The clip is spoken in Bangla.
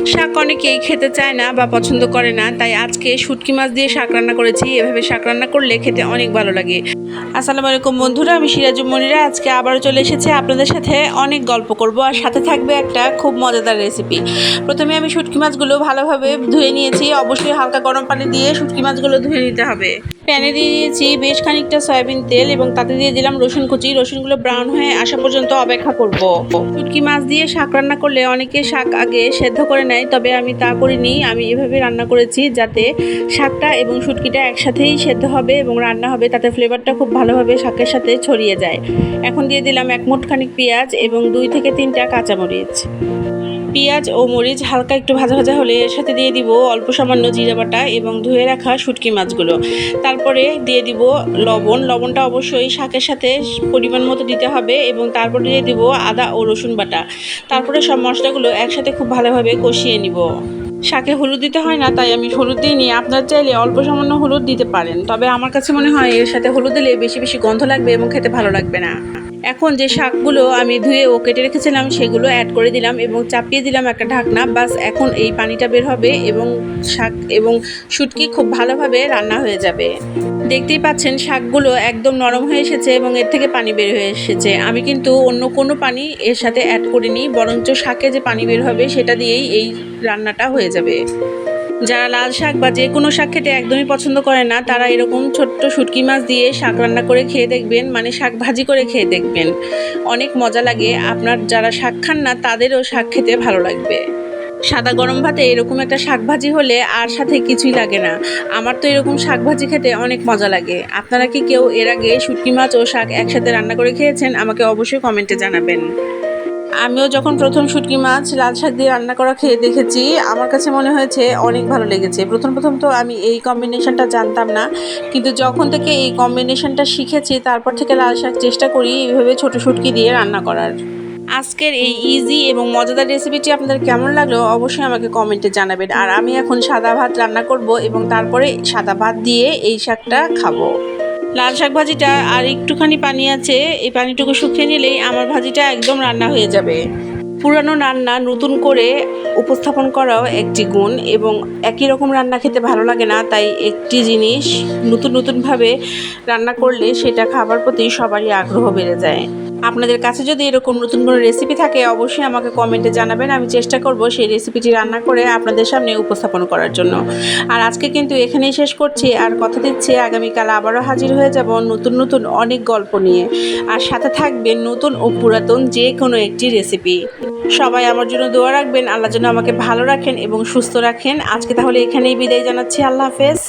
শাক অনেকেই খেতে চায় না বা পছন্দ করে না, তাই আজকে শুটকি মাছ দিয়ে শাক রান্না করেছি। এভাবে শাক রান্না করলে খেতে অনেক ভালো লাগে। আসসালামু আলাইকুম বন্ধুরা, আমি সিরাজুম মনিরা আজকে আবারও চলে এসেছি আপনাদের সাথে অনেক গল্প করব, আর সাথে থাকবে একটা খুব মজাদার রেসিপি। প্রথমে আমি শুটকি মাছগুলো ভালোভাবে ধুয়ে নিয়েছি। অবশ্যই হালকা গরম পানি দিয়ে শুটকি মাছগুলো ধুয়ে নিতে হবে। প্যানে দিয়ে দিয়েছি বেশ খানিকটা সয়াবিন তেল এবং তাতে দিয়ে দিলাম রসুন কুচি। রসুনগুলো ব্রাউন হয়ে আসা পর্যন্ত অপেক্ষা করব। শুটকি মাছ দিয়ে শাক রান্না করলে অনেকে শাক আগে সেদ্ধ করে নেয়, তবে আমি তা করিনি। আমি এভাবে রান্না করেছি যাতে শাকটা এবং শুটকিটা একসাথেই সেদ্ধ হবে এবং রান্না হবে, তাতে ফ্লেভারটা খুব ভালোভাবে শাকের সাথে ছড়িয়ে যায়। এখন দিয়ে দিলাম এক মুঠ খানিক পেঁয়াজ এবং 2 থেকে 3টা কাঁচামরিচ। পেঁয়াজ ও মরিচ হালকা একটু ভাজা ভাজা হলে এর সাথে দিয়ে দিব অল্প সামান্য জিরা বাটা এবং ধুয়ে রাখা শুটকি মাছগুলো। তারপরে দিয়ে দিব লবণ। লবণটা অবশ্যই শাকের সাথে পরিমাণ মতো দিতে হবে এবং তারপরে দিয়ে দিব আদা ও রসুন বাটা। তারপরে সব মশলাগুলো একসাথে খুব ভালোভাবে কষিয়ে নিব। শাকে হলুদ দিতে হয় না, তাই আমি হলুদ দিইনি। আপনারা চাইলে অল্প সামান্য হলুদ দিতে পারেন, তবে আমার কাছে মনে হয় এর সাথে হলুদ দিলে বেশি বেশি গন্ধ লাগবে এবং খেতে ভালো লাগবে না। এখন যে শাকগুলো আমি ধুয়ে ও কেটে রেখেছিলাম সেগুলো অ্যাড করে দিলাম এবং চাপিয়ে দিলাম একটা ঢাকনা। বাস এখন এই পানিটা বের হবে এবং শাক এবং শুটকি খুব ভালোভাবে রান্না হয়ে যাবে। দেখতেই পাচ্ছেন শাকগুলো একদম নরম হয়ে এসেছে এবং এর থেকে পানি বের হয়ে এসেছে। আমি কিন্তু অন্য কোনো পানি এর সাথে অ্যাড করিনি, বরঞ্চ শাকে যে পানি বের হবে সেটা দিয়েই এই রান্নাটা হয়ে যাবে। যারা লাল শাক বা যে কোনো শাক খেতে একদমই পছন্দ করে না, তারা এরকম ছোট্ট শুটকি মাছ দিয়ে শাক রান্না করে খেয়ে দেখবেন, মানে শাক ভাজি করে খেয়ে দেখবেন, অনেক মজা লাগে। আপনার যারা শাক খান না তাদেরও শাক খেতে ভালো লাগবে। সাদা গরম ভাতে এরকম একটা শাক ভাজি হলে আর সাথে কিছুই লাগে না। আমার তো এরকম শাক ভাজি খেতে অনেক মজা লাগে। আপনারা কি কেউ এর আগে শুটকি মাছ ও শাক একসাথে রান্না করে খেয়েছেন? আমাকে অবশ্যই কমেন্টে জানাবেন। আমিও যখন প্রথম শুটকি মাছ লাল শাক দিয়ে রান্না করা খেয়ে দেখেছি, আমার কাছে মনে হয়েছে অনেক ভালো লেগেছে। প্রথম তো আমি এই কম্বিনেশনটা জানতাম না, কিন্তু যখন থেকে এই কম্বিনেশনটা শিখেছি তারপর থেকে লাল শাক চেষ্টা করি এইভাবে ছোটো শুটকি দিয়ে রান্না করার। আজকের এই ইজি এবং মজাদার রেসিপিটি আপনাদের কেমন লাগলো অবশ্যই আমাকে কমেন্টে জানাবেন। আর আমি এখন সাদা ভাত রান্না করব এবং তারপরে সাদা ভাত দিয়ে এই শাকটা খাবো। লাল শাক ভাজিটা আর একটুখানি পানি আছে, এই পানিটুকু শুকিয়ে নিলেই আমার ভাজিটা একদম রান্না হয়ে যাবে। পুরানো রান্না নতুন করে উপস্থাপন করাও একটি গুণ, এবং একই রকম রান্না খেতে ভালো লাগে না, তাই একটি জিনিস নতুনভাবে রান্না করলে সেটা খাবার প্রতি সবারই আগ্রহ বেড়ে যায়। আপনাদের কাছে যদি এরকম নতুন কোনো রেসিপি থাকে অবশ্যই আমাকে কমেন্টে জানাবেন। আমি চেষ্টা করব সেই রেসিপিটি রান্না করে আপনাদের সামনে উপস্থাপন করার জন্য। আর আজকে কিন্তু এখানেই শেষ করছি, আর কথা দিচ্ছি আগামীকাল আবারও হাজির হয়ে যাব নতুন অনেক গল্প নিয়ে। আর সাথে থাকবে নতুন ও পুরাতন যে কোনো একটি রেসিপি। সবাই আমার জন্য দোয়া রাখবেন, আল্লাহ যেন আমাকে ভালো রাখেন এবং সুস্থ রাখেন। আজকে তাহলে এখানেই বিদায় জানাচ্ছি। আল্লাহ হাফেজ।